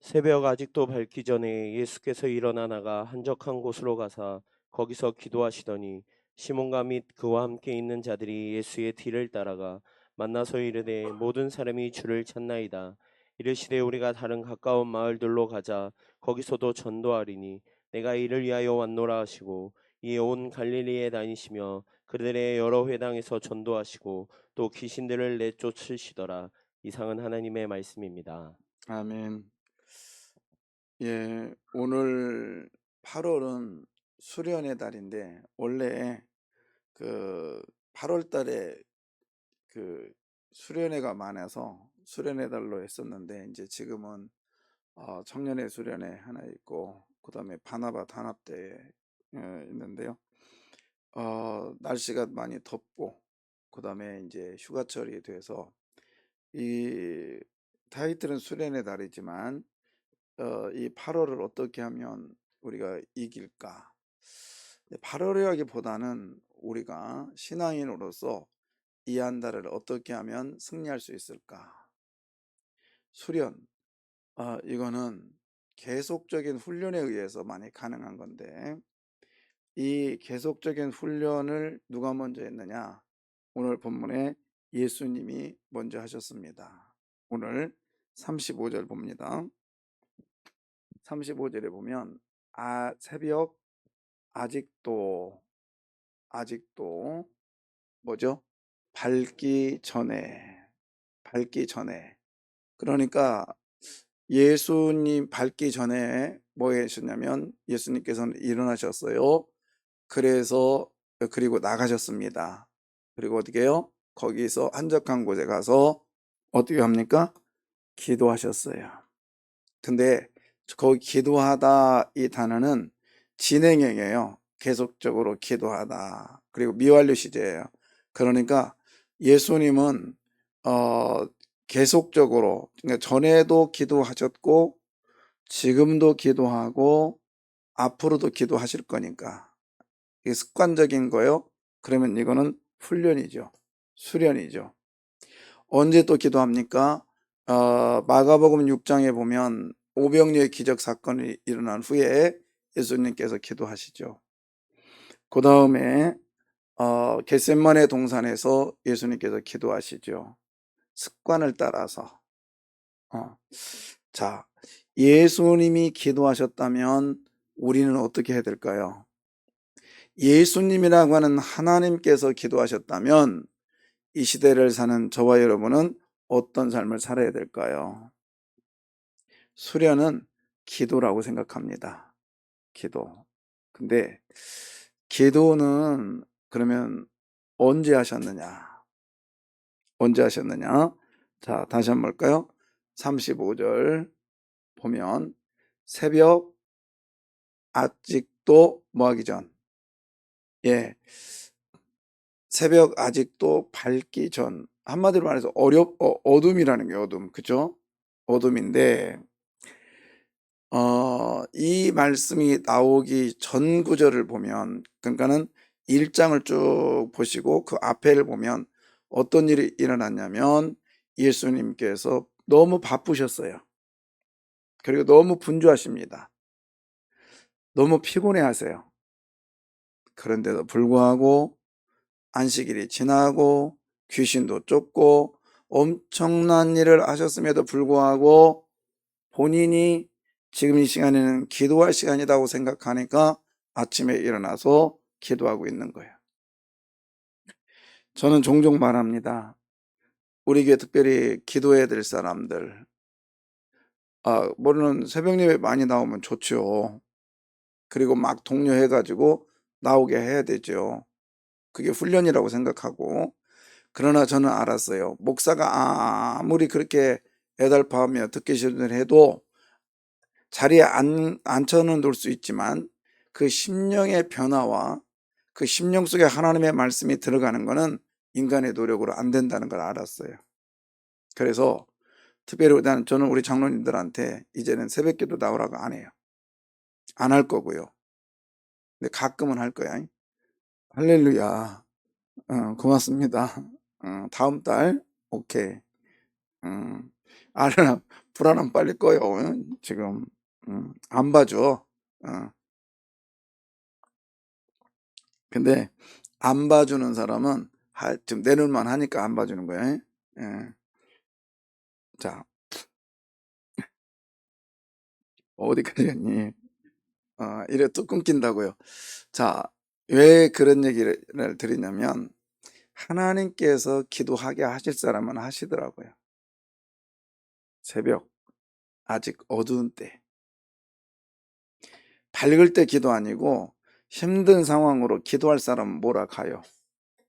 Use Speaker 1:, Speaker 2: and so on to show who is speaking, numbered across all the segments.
Speaker 1: 새벽 아직도 밝기 전에 예수께서 일어나 나가 한적한 곳으로 가사 거기서 기도하시더니 시몬과 및 그와 함께 있는 자들이 예수의 뒤를 따라가 만나서 이르되 모든 사람이 주를 찾나이다. 이르시되 우리가 다른 가까운 마을들로 가자. 거기서도 전도하리니 내가 이를 위하여 왔노라 하시고 이에 온 갈릴리에 다니시며 그들의 여러 회당에서 전도하시고 또 귀신들을 내쫓으시더라. 이상은 하나님의 말씀입니다.
Speaker 2: 아멘. 예, 오늘 8월은 수련의 달인데 원래 그 8월 달에 그 수련회가 많아서 수련의 달로 했었는데 이제 지금은 청년의 수련회 하나 있고 그다음에 바나바 단합대회 있는데요. 날씨가 많이 덥고 그다음에 이제 휴가철이 돼서 이 타이틀은 수련의 달이지만 이 8월을 어떻게 하면 우리가 이길까? 8월이라기보다는 우리가 신앙인으로서 이 한 달을 어떻게 하면 승리할 수 있을까? 수련, 이거는 계속적인 훈련에 의해서 많이 가능한 건데 이 계속적인 훈련을 누가 먼저 했느냐? 오늘 본문에 예수님이 먼저 하셨습니다. 오늘 35절 봅니다. 35절에 보면 새벽 아직도 뭐죠? 밝기 전에 그러니까 예수님 밝기 전에 뭐 하셨냐면 예수님께서는 일어나셨어요. 그리고 나가셨습니다. 그리고 어떻게 해요? 거기서 한적한 곳에 가서 어떻게 합니까? 기도하셨어요. 근데 거기 기도하다 이 단어는 진행형이에요. 계속적으로 기도하다. 그리고 미완료 시제예요. 그러니까 예수님은 계속적으로, 그러니까 전에도 기도하셨고 지금도 기도하고 앞으로도 기도하실 거니까 이게 습관적인 거예요. 그러면 이거는 훈련이죠. 수련이죠. 언제 또 기도합니까? 마가복음 6장에 보면 오병이어의 기적 사건이 일어난 후에 예수님께서 기도하시죠. 그 다음에 겟세마네 동산에서 예수님께서 기도하시죠. 습관을 따라서. 자, 예수님이 기도하셨다면 우리는 어떻게 해야 될까요? 예수님이라고 하는 하나님께서 기도하셨다면 이 시대를 사는 저와 여러분은 어떤 삶을 살아야 될까요? 수련은 기도라고 생각합니다. 기도. 근데 기도는 그러면 언제 하셨느냐? 언제 하셨느냐? 자, 다시 한번 볼까요? 35절 보면 새벽 아직도 뭐 하기 전. 예. 새벽 아직도 밝기 전. 한마디로 말해서 어둠이라는 게 어둠. 그죠? 어둠인데 이 말씀이 나오기 전 구절을 보면, 그러니까는 1장을 쭉 보시고 그 앞에를 보면 어떤 일이 일어났냐면 예수님께서 너무 바쁘셨어요. 그리고 너무 분주하십니다. 너무 피곤해 하세요. 그런데도 불구하고 안식일이 지나고 귀신도 쫓고 엄청난 일을 하셨음에도 불구하고 본인이 지금 이 시간에는 기도할 시간이라고 생각하니까 아침에 일어나서 기도하고 있는 거예요. 저는 종종 말합니다. 우리 교회 특별히 기도해야 될 사람들, 물론 새벽 예배 많이 나오면 좋죠. 그리고 막 독려해가지고 나오게 해야 되죠. 그게 훈련이라고 생각하고. 그러나 저는 알았어요. 목사가 아무리 그렇게 애달파하며 듣기 싫은 해도 자리에 앉혀는 놓을 수 있지만 그 심령의 변화와 그 심령 속에 하나님의 말씀이 들어가는 것은 인간의 노력으로 안 된다는 걸 알았어요. 그래서 특별히 저는 우리 장로님들한테 이제는 새벽기도 나오라고 안 해요. 안 할 거고요. 근데 가끔은 할 거야. 할렐루야. 고맙습니다. 다음 달 오케이. 불안하면 빨리 꺼요. 지금 안 봐줘. 근데 안 봐주는 사람은 지금 내놓을만 하니까 안 봐주는 거야. 예. 자, 어디까지 갔니? 이래 또 끊긴다고요. 자, 왜 그런 얘기를 드리냐면 하나님께서 기도하게 하실 사람은 하시더라고요. 새벽 아직 어두운 때, 밝을 때 기도 아니고 힘든 상황으로 기도할 사람은 몰아가요.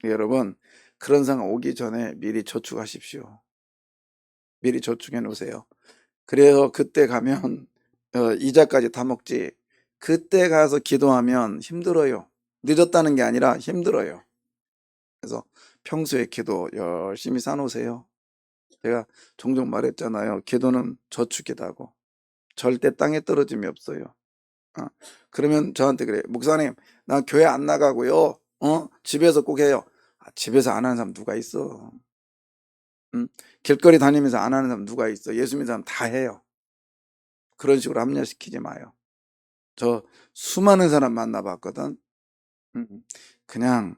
Speaker 2: 여러분, 그런 상황 오기 전에 미리 저축하십시오. 미리 저축해 놓으세요. 그래서 그때 가면 이자까지 다 먹지. 그때 가서 기도하면 힘들어요. 늦었다는 게 아니라 힘들어요. 그래서 평소에 기도 열심히 사놓으세요. 제가 종종 말했잖아요. 기도는 저축이다고. 절대 땅에 떨어짐이 없어요. 그러면 저한테 그래. 목사님, 나 교회 안 나가고요. 집에서 꼭 해요. 집에서 안 하는 사람 누가 있어? 길거리 다니면서 안 하는 사람 누가 있어? 예수 믿는 사람 다 해요. 그런 식으로 합리화시키지 마요. 저 수많은 사람 만나봤거든. 그냥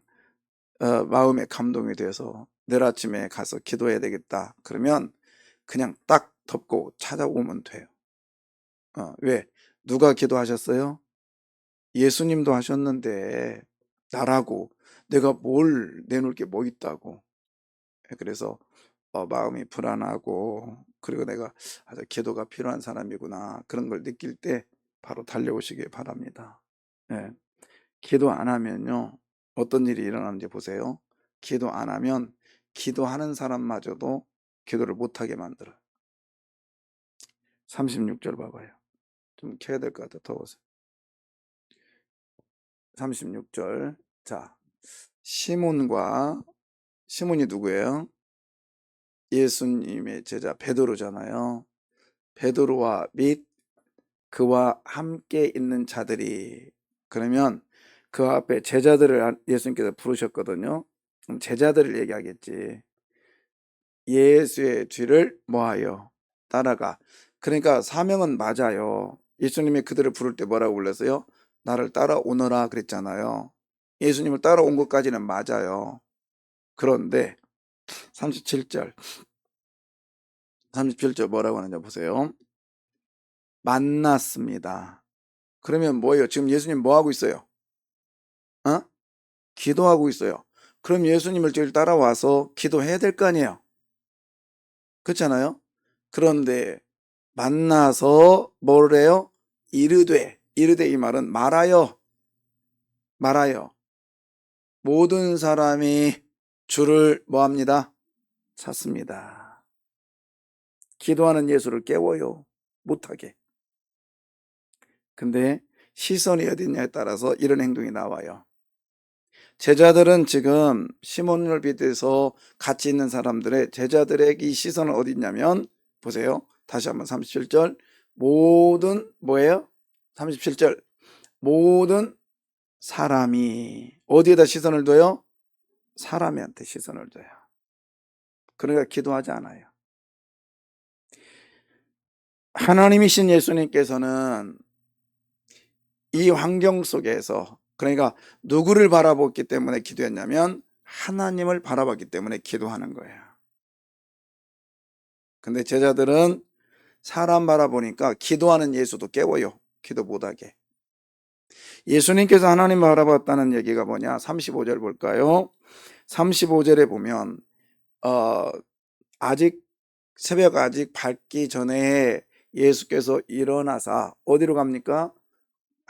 Speaker 2: 마음에 감동이 돼서 내일 아침에 가서 기도해야 되겠다. 그러면 그냥 딱 덮고 찾아오면 돼요. 왜? 누가 기도하셨어요? 예수님도 하셨는데 나라고 내가 뭘 내놓을 게 뭐 있다고. 그래서 마음이 불안하고 그리고 내가 아주 기도가 필요한 사람이구나 그런 걸 느낄 때 바로 달려오시길 바랍니다. 예. 기도 안 하면요 어떤 일이 일어나는지 보세요. 기도 안 하면 기도하는 사람마저도 기도를 못하게 만들어요. 36절 봐봐요. 좀 켜야 될 것 같아. 더워서. 36절. 자, 시몬이 누구예요? 예수님의 제자 베드로잖아요. 베드로와 및 그와 함께 있는 자들이, 그러면 그 앞에 제자들을 예수님께서 부르셨거든요. 그럼 제자들을 얘기하겠지. 예수의 뒤를 뭐하여 따라가. 그러니까 사명은 맞아요. 예수님이 그들을 부를 때 뭐라고 불렀어요? 나를 따라오너라 그랬잖아요. 예수님을 따라온 것까지는 맞아요. 그런데 37절 뭐라고 하느냐 보세요. 만났습니다. 그러면 뭐예요? 지금 예수님 뭐 하고 있어요? 기도하고 있어요. 그럼 예수님을 제일 따라와서 기도해야 될 거 아니에요? 그렇잖아요? 그런데 만나서 뭐래요? 이르되 이 말은 말하여 모든 사람이 주를 뭐합니다? 찾습니다. 기도하는 예수를 깨워요. 못하게. 근데 시선이 어딨냐에 따라서 이런 행동이 나와요. 제자들은 지금 시몬을 비롯해서 같이 있는 사람들의 제자들의 이 시선은 어디 있냐면 보세요. 다시 한번 37절 모든 뭐예요? 37절 모든 사람이 어디에다 시선을 둬요? 사람한테 시선을 둬요. 그러니까 기도하지 않아요. 하나님이신 예수님께서는 이 환경 속에서 그러니까 누구를 바라봤기 때문에 기도했냐면 하나님을 바라봤기 때문에 기도하는 거예요. 근데 제자들은 사람 바라보니까 기도하는 예수도 깨워요. 기도 못하게. 예수님께서 하나님 바라봤다는 얘기가 뭐냐? 35절 볼까요? 35절에 보면 아직 새벽 아직 밝기 전에 예수께서 일어나사 어디로 갑니까?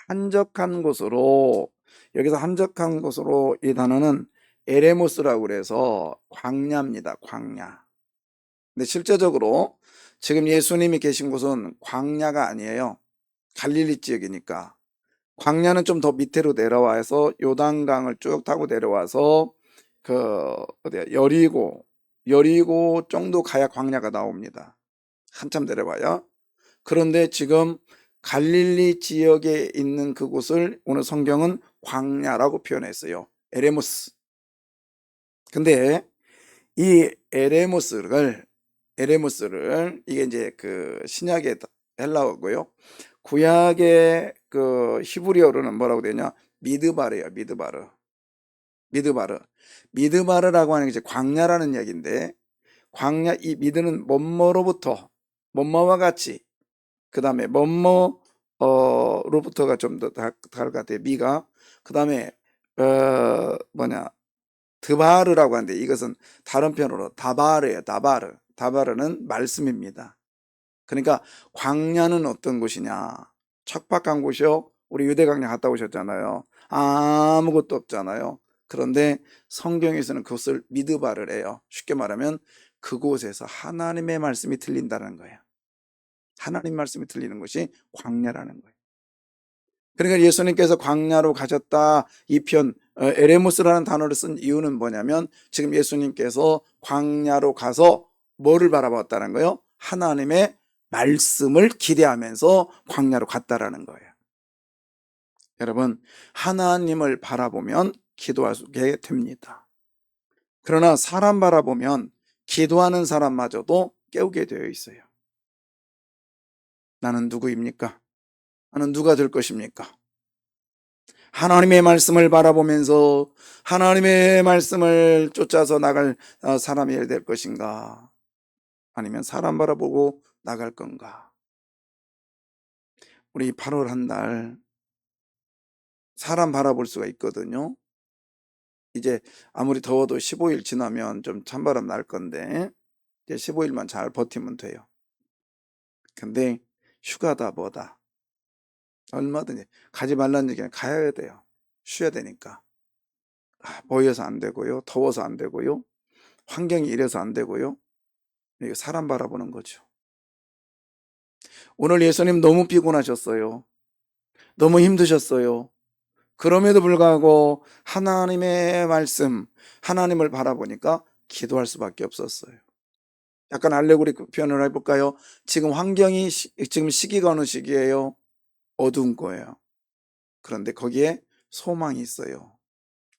Speaker 2: 한적한 곳으로. 여기서 한적한 곳으로 이 단어는 에레모스라고 그래서 광야입니다. 광야. 근데 실제적으로 지금 예수님이 계신 곳은 광야가 아니에요. 갈릴리 지역이니까. 광야는 좀 더 밑으로 내려와서 요단강을 쭉 타고 내려와서 어디야 여리고 정도 가야 광야가 나옵니다. 한참 내려와요. 그런데 지금 갈릴리 지역에 있는 그곳을 오늘 성경은 광야라고 표현했어요. 에레모스. 근데 이 에레모스를 에레무스를, 이게 이제 그 신약의 헬라어고요. 구약의 그 히브리어로는 뭐라고 되냐? 미드바르예요. 미드바르라고 하는 게 이제 광야라는 이야기인데, 광야, 이 미드는 뭐뭐로부터, 뭐뭐와 같이, 그 다음에 로부터가 좀 더 다를 것 같아요. 미가. 그 다음에 드바르라고 하는데, 이것은 다른 편으로 다바르예요. 다바르는 말씀입니다. 그러니까 광야는 어떤 곳이냐? 척박한 곳이요. 우리 유대광야 갔다 오셨잖아요. 아무것도 없잖아요. 그런데 성경에서는 그것을 미드바를 해요. 쉽게 말하면 그곳에서 하나님의 말씀이 들린다는 거예요. 하나님 말씀이 들리는 것이 광야라는 거예요. 그러니까 예수님께서 광야로 가셨다, 이 편 에레무스라는 단어를 쓴 이유는 뭐냐면, 지금 예수님께서 광야로 가서 뭐를 바라봤다는 거예요? 하나님의 말씀을 기대하면서 광야로 갔다라는 거예요. 여러분, 하나님을 바라보면 기도하게 됩니다. 그러나 사람 바라보면 기도하는 사람마저도 깨우게 되어 있어요. 나는 누구입니까? 나는 누가 될 것입니까? 하나님의 말씀을 바라보면서 하나님의 말씀을 쫓아서 나갈 사람이 될 것인가? 아니면 사람 바라보고 나갈 건가? 우리 8월 한 달 사람 바라볼 수가 있거든요. 이제 아무리 더워도 15일 지나면 좀 찬바람 날 건데, 이제 15일만 잘 버티면 돼요. 근데 휴가다 뭐다, 얼마든지 가지 말라는 얘기는 가야 돼요. 쉬어야 되니까. 보여서 안 되고요. 더워서 안 되고요. 환경이 이래서 안 되고요. 이거 사람 바라보는 거죠. 오늘 예수님 너무 피곤하셨어요. 너무 힘드셨어요. 그럼에도 불구하고 하나님의 말씀, 하나님을 바라보니까 기도할 수밖에 없었어요. 약간 알레고리 표현을 해볼까요? 지금 환경이, 지금 시기가 어느 시기예요? 어두운 거예요. 그런데 거기에 소망이 있어요.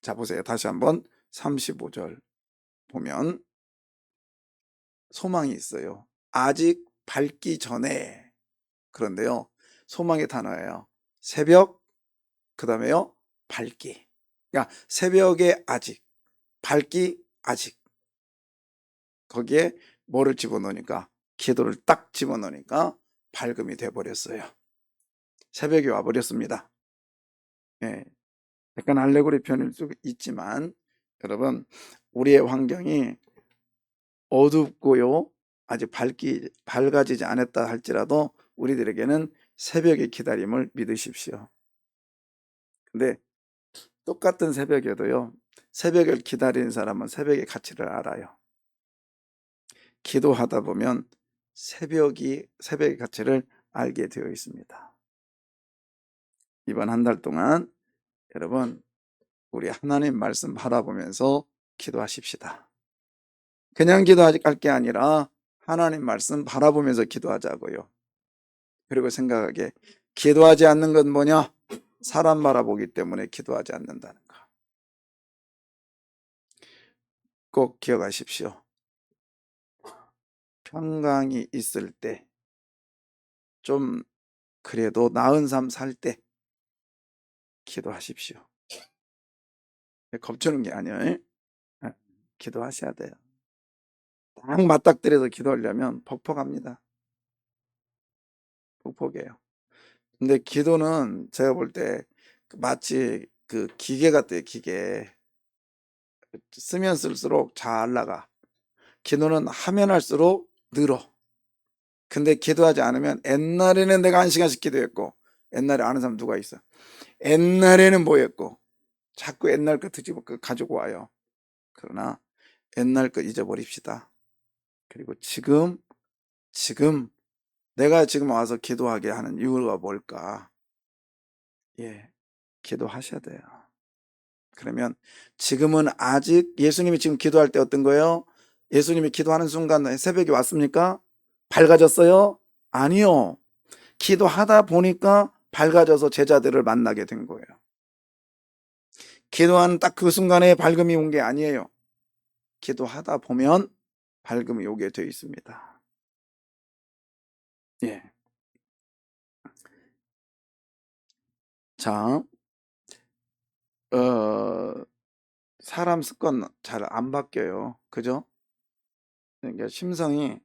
Speaker 2: 자, 보세요. 다시 한번 35절 보면 소망이 있어요. 아직 밝기 전에. 그런데요, 소망의 단어예요. 새벽, 그 다음에요, 밝기. 그러니까 새벽에 아직, 밝기 아직. 거기에 뭐를 집어넣으니까, 기도를 딱 집어넣으니까 밝음이 돼버렸어요. 새벽이 와버렸습니다. 예, 약간 알레고리 편일 수 있지만, 여러분, 우리의 환경이 어둡고요, 아직 밝아지지 않았다 할지라도 우리들에게는 새벽의 기다림을 믿으십시오. 근데 똑같은 새벽에도요, 새벽을 기다리는 사람은 새벽의 가치를 알아요. 기도하다 보면 새벽의 가치를 알게 되어 있습니다. 이번 한 달 동안 여러분, 우리 하나님 말씀 바라보면서 기도하십시다. 그냥 기도할 게 아니라 하나님 말씀 바라보면서 기도하자고요. 그리고 생각하게, 기도하지 않는 건 뭐냐? 사람 바라보기 때문에 기도하지 않는다는 거. 꼭 기억하십시오. 평강이 있을 때, 좀 그래도 나은 삶 살 때 기도하십시오. 겁주는 게 아니에요. 기도하셔야 돼요. 딱 맞닥뜨려서 기도하려면 퍽퍽합니다. 퍽퍽해요. 근데 기도는 제가 볼 때 마치 그 기계 같아요. 기계. 쓰면 쓸수록 잘 나가. 기도는 하면 할수록 늘어. 근데 기도하지 않으면, 옛날에는 내가 1시간씩 기도했고, 옛날에 아는 사람 누가 있어? 옛날에는 뭐였고, 자꾸 옛날 거 뒤집어 가지고 와요. 그러나 옛날 거 잊어버립시다. 그리고 지금 내가 지금 와서 기도하게 하는 이유가 뭘까? 예, 기도하셔야 돼요. 그러면 지금은 아직, 예수님이 지금 기도할 때 어떤 거예요? 예수님이 기도하는 순간 새벽이 왔습니까? 밝아졌어요? 아니요. 기도하다 보니까 밝아져서 제자들을 만나게 된 거예요. 기도하는 딱 그 순간에 밝음이 온 게 아니에요. 기도하다 보면 밝음이 오게 되어 있습니다. 예. 자, 사람 습관 잘 안 바뀌어요. 그죠? 그러니까 심성이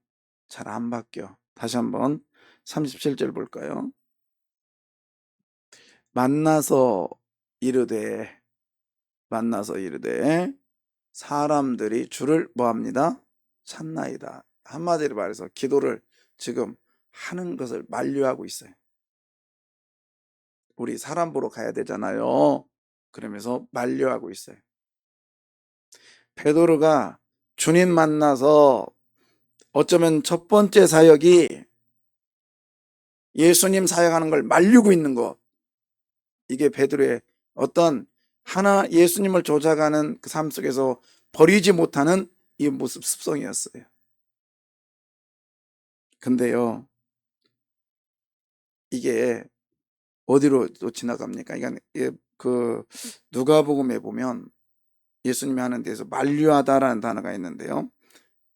Speaker 2: 잘 안 바뀌어. 다시 한번 37절 볼까요? 만나서 이르되 사람들이 주를 뭐합니다? 찾나이다. 한마디로 말해서 기도를 지금 하는 것을 만류하고 있어요. 우리 사람 보러 가야 되잖아요. 그러면서 만류하고 있어요. 베드로가 주님 만나서 어쩌면 첫 번째 사역이 예수님 사역하는 걸 말리고 있는 것. 이게 베드로의 어떤 하나 예수님을 쫓아가는 그 삶 속에서 버리지 못하는 이 모습 습성이었어요. 근데요, 이게 어디로 또 지나갑니까? 그러니까 그 누가복음에 보면 예수님이 하는 데에서 만류하다라는 단어가 있는데요.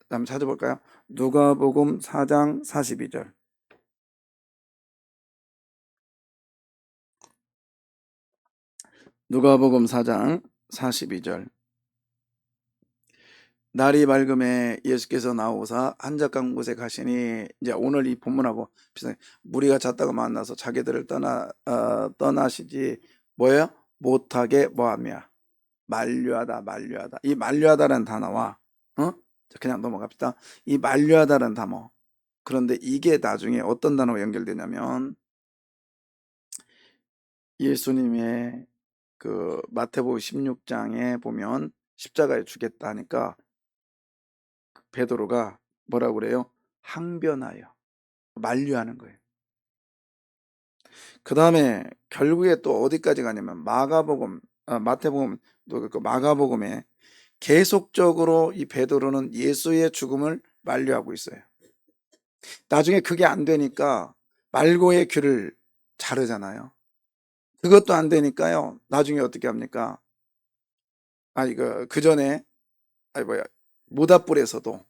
Speaker 2: 한번 찾아볼까요? 누가복음 4장 42절. 누가복음 4장 42절. 날이 밝음에 예수께서 나오사 한적한 곳에 가시니, 이제 오늘 이 본문하고 비슷해. 무리가 잤다가 만나서 자기들을 떠나시지 뭐예요? 못하게 뭐하며 만류하다. 이 만류하다라는 단어와 그냥 넘어갑시다. 이 만류하다라는 단어. 그런데 이게 나중에 어떤 단어가 연결되냐면 예수님의 그 마태복음 16장에 보면 십자가에 죽겠다 하니까 베드로가 뭐라고 그래요? 항변하여 만류하는 거예요. 그 다음에 결국에 또 어디까지 가냐면 마태복음 또 그 마가복음에 계속적으로 이 베드로는 예수의 죽음을 만류하고 있어요. 나중에 그게 안 되니까 말고의 귀를 자르잖아요. 그것도 안 되니까요. 나중에 어떻게 합니까? 그 전에 모닥불에서도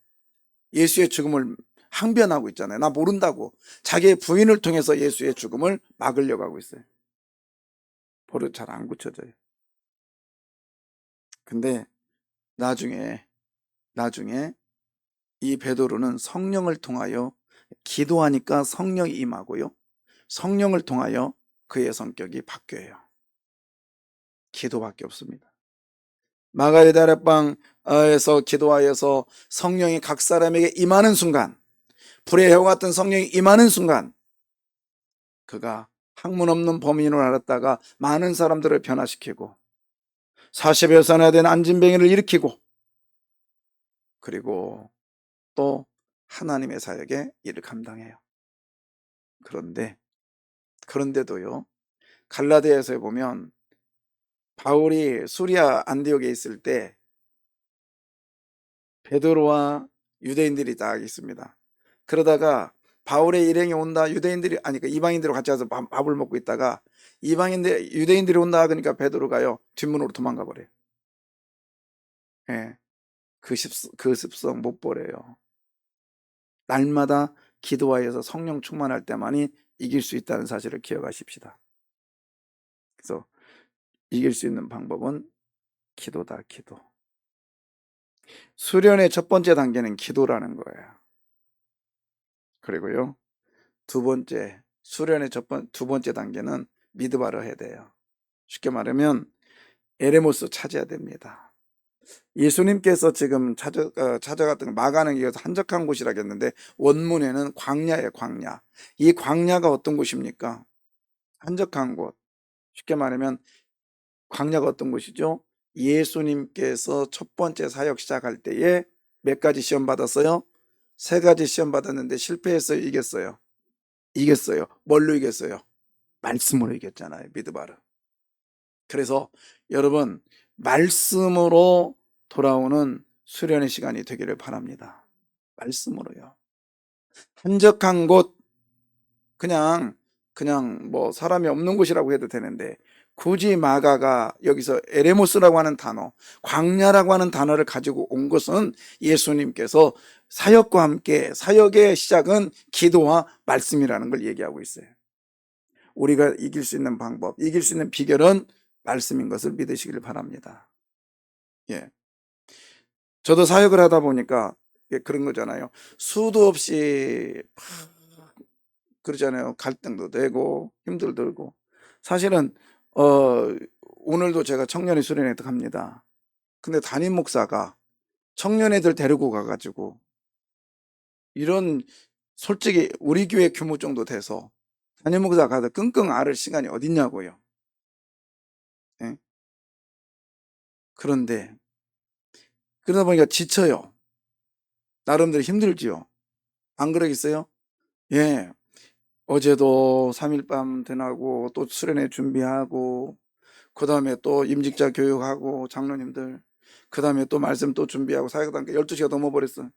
Speaker 2: 예수의 죽음을 항변하고 있잖아요. 나 모른다고. 자기의 부인을 통해서 예수의 죽음을 막으려고 하고 있어요. 버릇 잘 안 고쳐져요. 근데 나중에 이 베드로는 성령을 통하여 기도하니까 성령이 임하고요. 성령을 통하여 그의 성격이 바뀌어요. 기도밖에 없습니다. 마가의 다락방에서 기도하여서 성령이 각 사람에게 임하는 순간, 불의 해와 같은 성령이 임하는 순간, 그가 학문 없는 범인으로 알았다가 많은 사람들을 변화시키고 40여 살이나 된 안진뱅이를 일으키고, 그리고 또 하나님의 사역에 일을 감당해요. 그런데도요, 갈라디아서에 보면 바울이 수리아 안디옥에 있을 때 베드로와 유대인들이 다 있습니다. 그러다가 바울의 일행이 온다, 그 이방인들과 같이 와서 밥을 먹고 있다가 유대인들이 온다 그러니까 베드로가요 뒷문으로 도망가 버려요. 예, 그 습성 못 버려요. 날마다 기도하여서 성령 충만할 때만이 이길 수 있다는 사실을 기억하십시다. 그래서 이길 수 있는 방법은 기도다, 기도. 수련의 첫 번째 단계는 기도라는 거예요. 그리고요, 수련의 두 번째 단계는 미드바를 해야 돼요. 쉽게 말하면 에레모스 찾아야 됩니다. 예수님께서 지금 찾아갔던 마가는 이어서 한적한 곳이라고 했는데 원문에는 광야예요, 광야. 이 광야가 어떤 곳입니까? 한적한 곳. 쉽게 말하면 광야가 어떤 곳이죠? 예수님께서 첫 번째 사역 시작할 때에 몇 가지 시험 받았어요? 3가지 시험 받았는데 실패했어요, 이겼어요? 이겼어요. 뭘로 이겼어요? 말씀으로 이겼잖아요, 미드바를. 그래서 여러분, 말씀으로 돌아오는 수련의 시간이 되기를 바랍니다. 말씀으로요. 한적한 곳, 그냥 뭐 사람이 없는 곳이라고 해도 되는데 굳이 마가가 여기서 에레모스라고 하는 단어, 광야라고 하는 단어를 가지고 온 것은 예수님께서 사역과 함께 사역의 시작은 기도와 말씀이라는 걸 얘기하고 있어요. 우리가 이길 수 있는 방법, 이길 수 있는 비결은 말씀인 것을 믿으시길 바랍니다. 예. 저도 사역을 하다 보니까 그런 거잖아요. 수도 없이 그러잖아요. 갈등도 되고 힘들고. 사실은 오늘도 제가 청년의 수련회 갑니다. 근데 담임 목사가 청년애들 데리고 가가지고 이런, 솔직히 우리 교회 규모 정도 돼서 담임 목사가 가서 끙끙 앓을 시간이 어딨냐고요. 예? 그런데 그러다 보니까 지쳐요. 나름대로 힘들지요. 안 그러겠어요? 예. 어제도 3일 밤 되나고 또 수련회 준비하고 그 다음에 또 임직자 교육하고 장로님들, 그 다음에 또 말씀 또 준비하고 사역단계 12시가 넘어버렸어.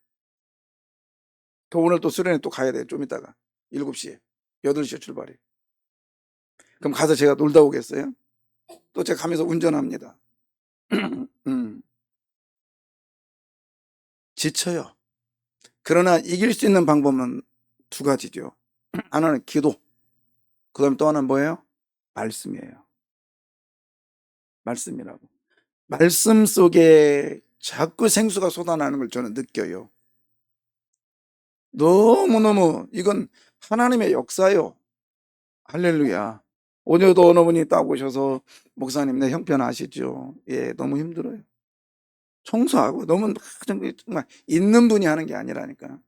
Speaker 2: 또 오늘 또 수련회 또 가야 돼. 좀 이따가 7시에 8시에 출발해. 그럼 가서 제가 놀다 오겠어요? 또 제가 가면서 운전합니다. 지쳐요. 그러나 이길 수 있는 방법은 두 가지죠. 하나는 기도, 그 다음에 또 하나는 뭐예요? 말씀이에요. 말씀이라고. 말씀 속에 자꾸 생수가 쏟아나는 걸 저는 느껴요. 너무너무 이건 하나님의 역사요. 할렐루야. 오늘도 어느 분이 딱 오셔서 목사님 내 형편 아시죠? 예, 너무 힘들어요. 청소하고 너무 정말 있는 분이 하는 게 아니라니까.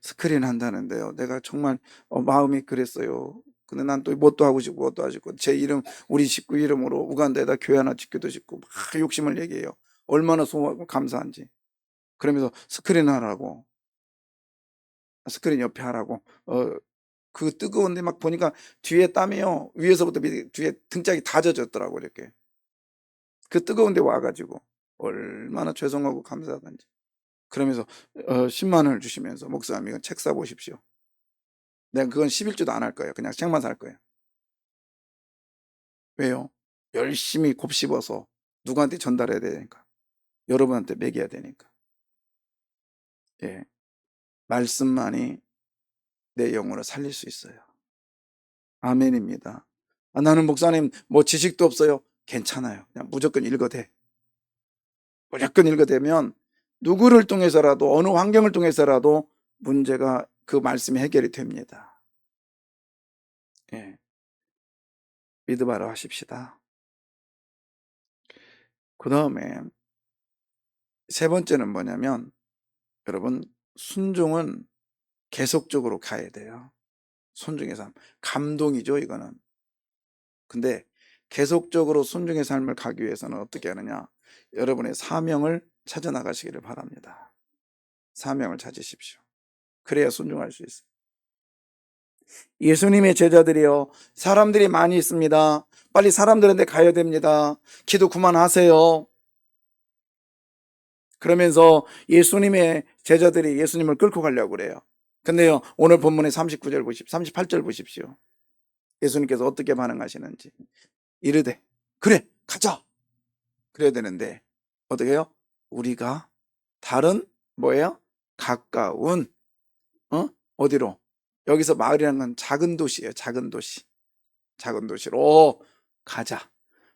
Speaker 2: 스크린 한다는데요. 내가 정말 마음이 그랬어요. 근데 난 또 뭣도 하고 싶고 뭣도 하고 싶고 제 이름, 우리 식구 이름으로 우간다에다 교회 하나 짓기도 싶고 막 욕심을 얘기해요. 얼마나 소원하고 감사한지. 그러면서 스크린 하라고, 스크린 옆에 하라고. 그 뜨거운데 막 보니까 뒤에 땀이요, 위에서부터 밑에 뒤에 등짝이 다 젖었더라고. 이렇게 그 뜨거운데 와가지고 얼마나 죄송하고 감사하던지. 그러면서 10만 원을 주시면서 목사님 이건 책 사보십시오. 내가 그건 11주도 안 할 거예요. 그냥 책만 살 거예요. 왜요? 열심히 곱씹어서 누구한테 전달해야 되니까, 여러분한테 먹여야 되니까. 예, 말씀만이 내 영혼을 살릴 수 있어요. 아멘입니다. 나는 목사님 뭐 지식도 없어요. 괜찮아요. 그냥 무조건 읽어대. 무조건 읽어대면 누구를 통해서라도, 어느 환경을 통해서라도 문제가, 그 말씀이 해결이 됩니다. 예, 믿음하러 하십시다. 그 다음에 세 번째는 뭐냐면, 여러분, 순종은 계속적으로 가야 돼요. 순종의 삶. 감동이죠, 이거는. 근데 계속적으로 순종의 삶을 가기 위해서는 어떻게 하느냐? 여러분의 사명을 찾아 나가시기를 바랍니다. 사명을 찾으십시오. 그래야 순종할 수 있어요. 예수님의 제자들이요, 사람들이 많이 있습니다. 빨리 사람들한테 가야 됩니다. 기도 그만하세요. 그러면서 예수님의 제자들이 예수님을 끌고 가려고 그래요. 근데요, 오늘 본문의 39절 보십시오. 38절 보십시오. 예수님께서 어떻게 반응하시는지. 이르되, 그래, 가자. 그래야 되는데 어떻게 해요? 우리가 다른, 뭐예요? 가까운, 어디로? 여기서 마을이라는 건 작은 도시예요. 작은 도시. 작은 도시로 가자.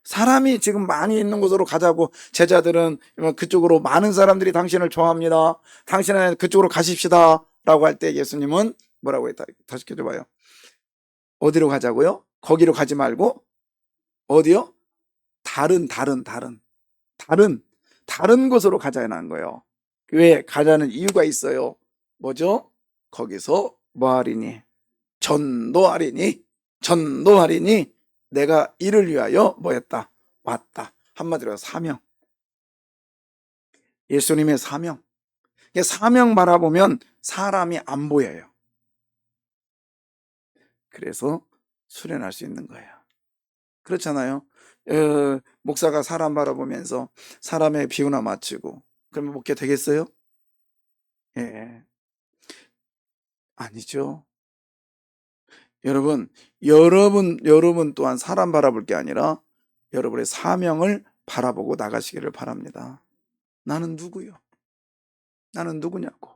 Speaker 2: 사람이 지금 많이 있는 곳으로 가자고. 제자들은 그쪽으로, 많은 사람들이 당신을 좋아합니다. 당신은 그쪽으로 가십시다 라고 할 때 예수님은 뭐라고 했다? 다시 켜줘봐요. 어디로 가자고요? 거기로 가지 말고 어디요? 다른 곳으로 가자는 거예요. 왜 가자는 이유가 있어요. 뭐죠? 거기서 뭐 하리니? 전도하리니 내가 이를 위하여 뭐였다? 왔다. 한마디로 사명. 예수님의 사명. 사명 바라보면 사람이 안 보여요. 그래서 수련할 수 있는 거예요. 그렇잖아요. 목사가 사람 바라보면서 사람의 비유나 맞추고 그러면 목회 되겠어요? 예, 아니죠. 여러분 또한 사람 바라볼 게 아니라 여러분의 사명을 바라보고 나가시기를 바랍니다. 나는 누구요? 나는 누구냐고.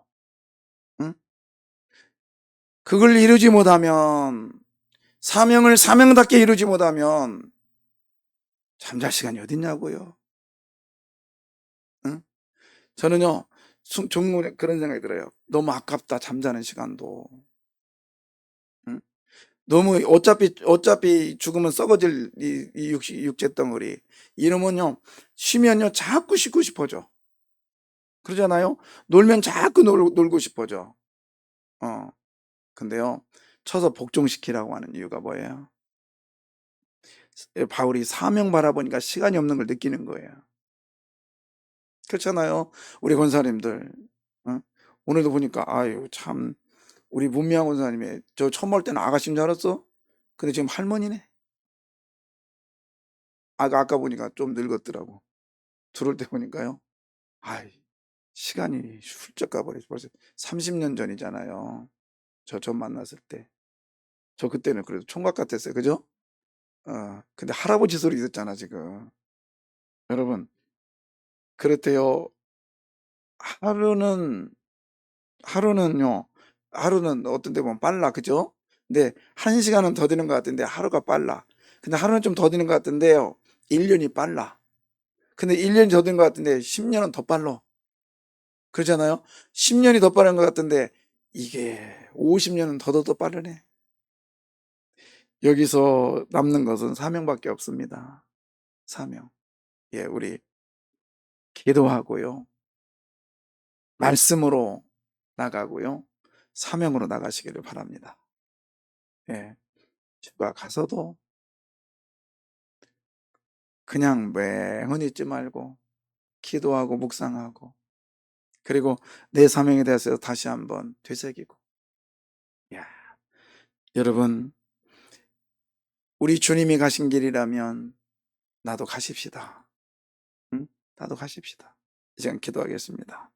Speaker 2: 응? 그걸 이루지 못하면, 사명을 사명답게 이루지 못하면 잠잘 시간이 어딨냐고요. 응? 저는요, 종종 그런 생각이 들어요. 너무 아깝다, 잠자는 시간도. 응? 너무 어차피 죽으면 썩어질 이 육체 덩어리. 이러면요, 쉬면요, 자꾸 쉬고 싶어져. 그러잖아요? 놀면 자꾸 놀고 싶어져. 근데요, 쳐서 복종시키라고 하는 이유가 뭐예요? 바울이 사명 바라보니까 시간이 없는 걸 느끼는 거예요. 그렇잖아요? 우리 권사님들. 어? 오늘도 보니까, 아유, 참, 우리 문미양 권사님이 저 처음 볼 때는 아가씨인 줄 알았어? 근데 지금 할머니네. 아까 보니까 좀 늙었더라고. 들어올 때 보니까요. 아이, 시간이 훌쩍 가버렸어. 벌써 30년 전이잖아요. 저 처음 만났을 때. 저 그때는 그래도 총각 같았어요. 그죠? 근데 할아버지 소리 듣잖아, 지금. 여러분, 그렇대요. 하루는, 하루는요, 하루는 어떤 데 보면 빨라. 그죠? 근데 1시간은 더 되는 것 같은데 하루가 빨라. 근데 하루는 좀 더 되는 것 같은데요. 1년이 빨라. 근데 1년이 더 되는 것 같은데 10년은 더 빨라. 그러잖아요? 10년이 더 빠른 것 같은데 이게 50년은 더더더 빠르네. 여기서 남는 것은 사명밖에 없습니다. 사명. 예, 우리 기도하고요. 말씀으로 나가고요. 사명으로 나가시기를 바랍니다. 예. 휴가 가서도 그냥 맹언 있지 말고 기도하고 묵상하고 그리고 내 사명에 대해서 다시 한번 되새기고. 야, 여러분, 우리 주님이 가신 길이라면 나도 가십시다. 응? 나도 가십시다. 이 시간 기도하겠습니다.